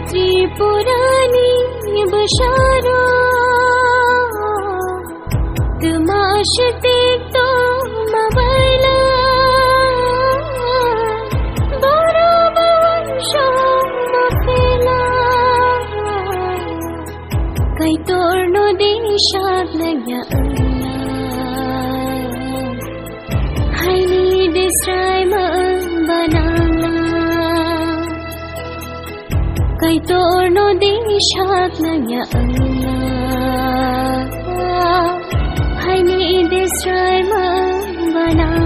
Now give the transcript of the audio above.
त्रिपुरानी बशारा तमाशते तो मबैला बराबर शाम फेला कई तोड़नो देशात लग्या हाईली डिस्ट्राय बनाला कई तोड़नो देशात लग्या हाईली डिस्ट्राय बनाला